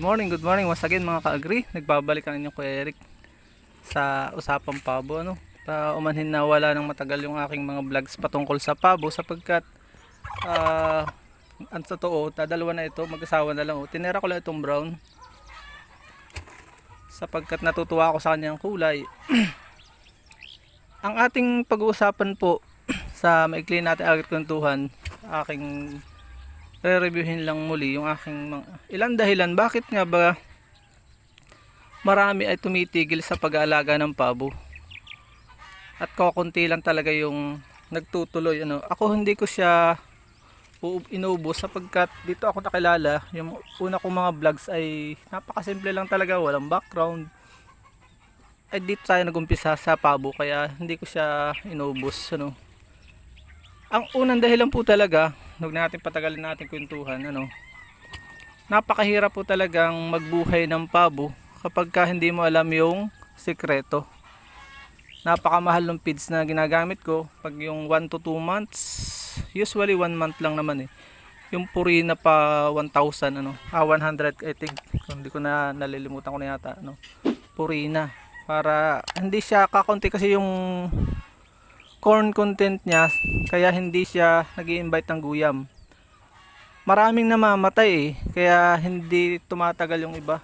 good morning once again mga ka-agri. Nagbabalik ang inyong Kuya Eric sa usapang pabo. Umanhin na wala nang matagal yung aking mga vlogs patungkol sa pabo sapagkat ang totoo, dadalawa na ito, mag-asawa na lang. Tinera ko lang itong brown sapagkat natutuwa ako sa kanyang kulay. Ang ating pag-uusapan po sa maikli natin agri-kwentuhan, aking re-reviewin lang muli yung aking mga ilang dahilan bakit nga ba marami ay tumitigil sa pag-aalaga ng pabo at kukunti lang talaga yung nagtutuloy. Ako hindi ko siya inuubos sapagkat dito ako nakilala. Yung una kong mga vlogs ay napakasimple lang talaga, walang background. Ay dito tayo nagumpisa sa pabo kaya hindi ko siya inuubos. Ang unang dahilan po talaga, huwag natin patagalin natin kwentuhan, napakahirap po talagang magbuhay ng pabo kapag hindi mo alam yung sikreto. Napakamahal ng feeds na ginagamit ko. Pag yung 1 to 2 months, usually 1 month lang naman yung Purina pa 1,000, 100 I think, hindi ko na nalilimutan ko na yata, Purina. Para hindi siya kakunti kasi yung corn content niya, kaya hindi siya nag-i-invite ng guyam. Maraming namamatay kaya hindi tumatagal yung iba.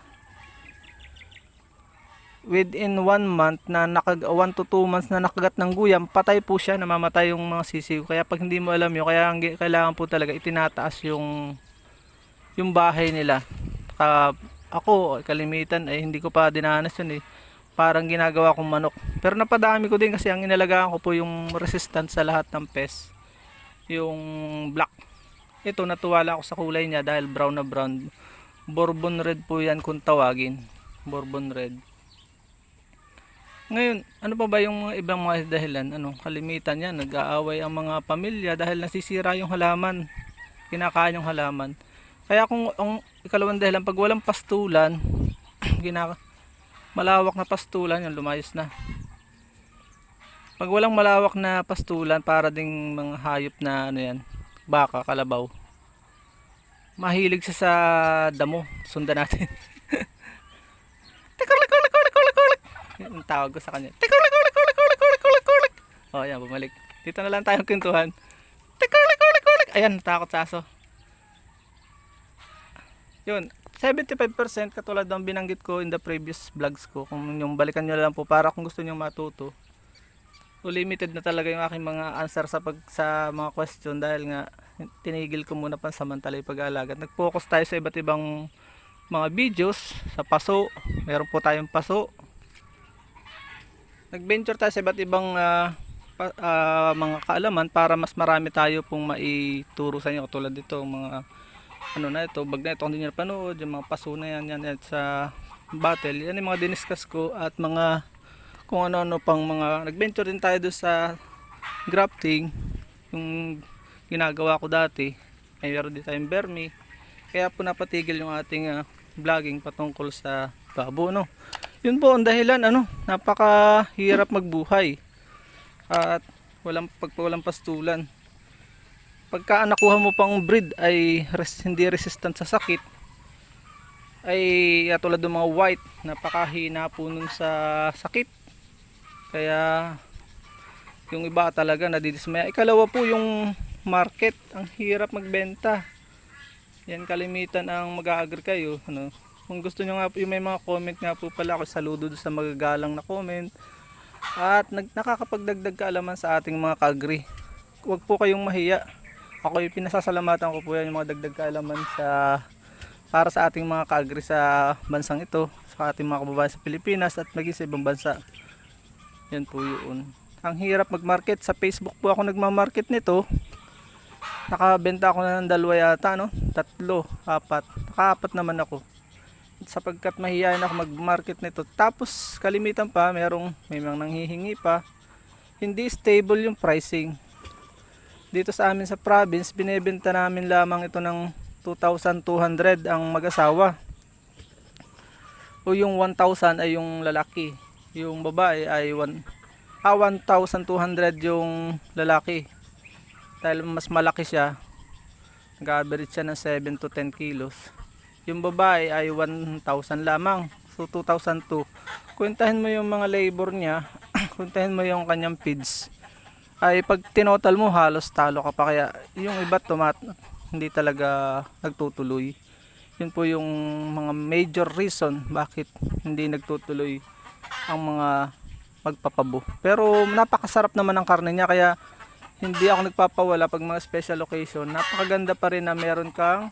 Within 1 month na 1 to 2 months na nakagat ng guyam, patay po siya, namamatay yung mga sisiw. Kaya pag hindi mo alam yun, kaya kailangan po talaga itinataas yung bahay nila. Ako, kalimitan ay hindi ko pa dinanas yun parang ginagawa kong manok. Pero napadami ko din kasi ang inalagaan ko po yung resistant sa lahat ng pest. Yung black. Ito natuwala ako sa kulay niya dahil brown na brown. Bourbon red po yan kung tawagin. Bourbon red. Ngayon, ano pa ba yung mga ibang mga dahilan? Kalimitan yan. Nag-aaway ang mga pamilya dahil nasisira yung halaman. Kinakain yung halaman. Kaya kung ang ikalawang dahilan, pag walang pastulan, malawak na pastulan yung lumayos na. Pag walang malawak na pastulan, para ding mga hayop na baka, kalabaw, mahilig siya sa damo. Sundan natin. Tikulik. Yung tawag ko sa kanya. Tikulik. Oh, yan, bumalik. Dito na lang tayong kwentuhan. Tikulik. Ayan, natakot sa aso. Yun, 75% katulad ng binanggit ko in the previous vlogs ko. Kung yung balikan nyo lang po para kung gusto nyo matuto. Limited na talaga yung aking mga answer sa mga question dahil nga tinigil ko muna pansamantala yung pag-aalaga. Nag-focus tayo sa iba't ibang mga videos sa paso. Meron po tayong paso. Nag-venture tayo sa iba't ibang mga kaalaman para mas marami tayo pong maituro sa inyo. Katulad dito mga bag na ito, kung hindi nyo napanood, yung mga paso na yan sa battle, yan yung mga diniscuss ko at mga kung ano pang mga, nag-venture din tayo doon sa grafting, yung ginagawa ko dati, ay meron din tayong vermi, kaya po napatigil yung ating vlogging patungkol sa pabo, Yun po ang dahilan, napakahirap magbuhay at walang pastulan. Pagka nakuha mo pang breed ay hindi resistant sa sakit, ay tulad ng mga white, napakahina po nun sa sakit. Kaya yung iba talaga nadidismaya. Ikalawa po yung market, ang hirap magbenta. Yan kalimitan ang mag-a-agree kayo. Kung gusto nyo nga po, yung may mga comment nga po pala, ako saludo sa magagalang na comment at nakakapagdagdag kaalaman sa ating mga ka-agree. Huwag po kayong mahiya. Ako yung pinasasalamatan ko po yan, yung mga dagdag kaalaman para sa ating mga ka-agri sa bansang ito, sa ating mga kababayan sa Pilipinas at maging sa ibang bansa. Yan po yun. Ang hirap mag-market. Sa Facebook po ako nagma-market nito. Nakabenta ako na ng 2 yata, 3, 4. Naka-4 naman ako. Sapagkat mahihayin ako mag-market nito. Tapos kalimitan pa, may mga nanghihingi pa. Hindi stable yung pricing. Dito sa amin sa province, binebenta namin lamang ito ng 2,200 ang mag-asawa. O yung 1,000 ay yung lalaki. Yung babae ay 1,200 yung lalaki. Dahil mas malaki siya, nag-average siya ng 7 to 10 kilos. Yung babae ay 1,000 lamang. So 2,002. Kwentahin mo yung mga labor niya, kwentahin mo yung kanyang feeds. Ay pag tinotal mo halos talo ka pa, kaya yung iba hindi talaga nagtutuloy. Yun po yung mga major reason bakit hindi nagtutuloy ang mga magpapabo. Pero napakasarap naman ang karne niya, kaya hindi ako nagpapawala pag mga special occasion. Napakaganda pa rin na meron kang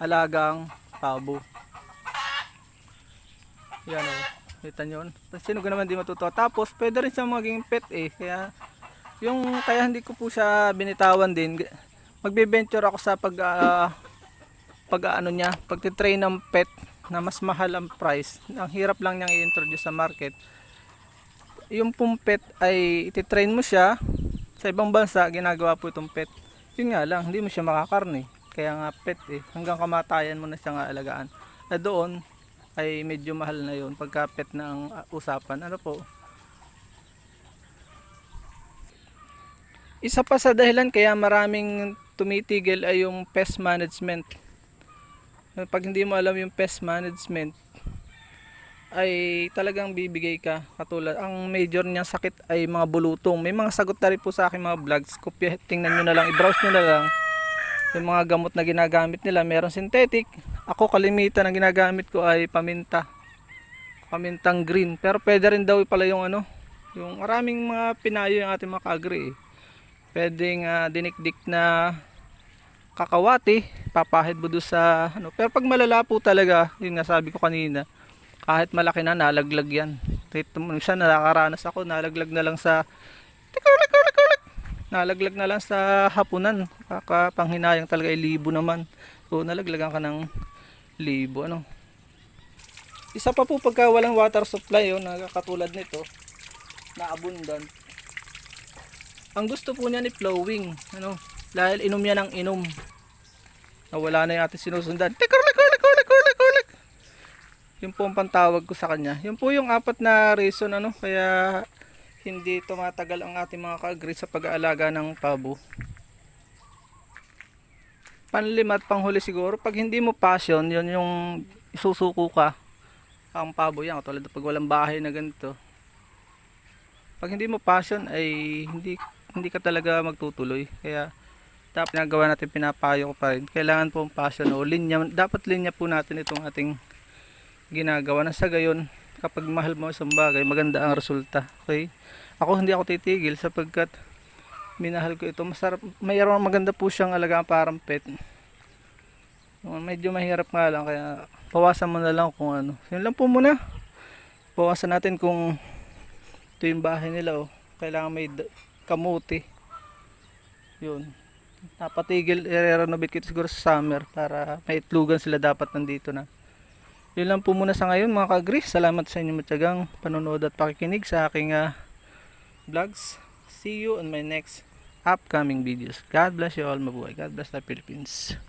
alagang pabo. Yan o, kita nyo. Sino ka naman di matutuwa. Tapos pwede rin siya maging pet kaya hindi ko po siya binitawan din. Magbe-venture ako sa pagtitrain ng pet na mas mahal ang price. Ang hirap lang niyang i-introduce sa market. Yung pong pet ay ititrain mo siya sa ibang bansa, ginagawa po itong pet. Yun nga lang, hindi mo siya makakarne. Kaya nga pet hanggang kamatayan mo na siya nga alagaan. Na doon ay medyo mahal na yun pagka pet na ang usapan. Ano po? Isa pa sa dahilan kaya maraming tumitigil ay yung pest management. Pag hindi mo alam yung pest management, ay talagang bibigay ka. Katulad, ang major niyang sakit ay mga bulutong. May mga sagot na rin po sa aking mga vlogs. Tingnan nyo na lang, i-browse nyo na lang. Yung mga gamot na ginagamit nila, meron synthetic. Ako kalimitan ang ginagamit ko ay pamintang green. Pero pwede rin daw pala yung yung maraming mga pinayo yung ating mga ka-agri. Pwedeng dinikdik na kakawati, papahid mo doon sa pero pag malala po talaga, yun nga sabi ko kanina, kahit malaki na, nalaglag yan. Minsan nakakaranas ako, nalaglag na lang sa hapunan. Panghinayang talaga, libo naman. So nalaglagan ka ng libo. Isa pa po pagka walang water supply, katulad nito na abundant, ang gusto po niya ni flowing, dahil inom niya ng inom. Wala na yung ating sinusundan. Yun po ang pantawag ko sa kanya. Yun po yung 4 na reason kaya hindi tumatagal ang ating mga ka-agri sa pag-aalaga ng pabo. Panlima at panghuli siguro, pag hindi mo passion, yun yung isusuko ka ang pabo yan. Tulad pag walang bahay na ganito, pag hindi mo passion ay hindi ka talaga magtutuloy. Kaya dapat ginagawa natin, pinapayo ko pa rin, kailangan po ang passion o linya. Dapat linya po natin itong ating ginagawa, na sa gayon kapag mahal mo isang bagay, maganda ang resulta. Okay, ako hindi ako titigil sapagkat minahal ko ito. Masarap, mayroon maganda po siyang alagaan parang pet. Medyo mahirap nga lang, kaya bawasan mo na lang kung yun lang po muna. Bawasan natin kung ito yung bahay nila kailangan may kamuti. Yun, napatigil, i-renovate ko siguro sa summer para may itlugan sila, dapat nandito na. Yun lang po muna sa ngayon mga ka-agri. Salamat sa inyong matyagang panonood at pakikinig sa aking vlogs. See you on my next upcoming videos. God bless you all, mabuhay. God bless the Philippines.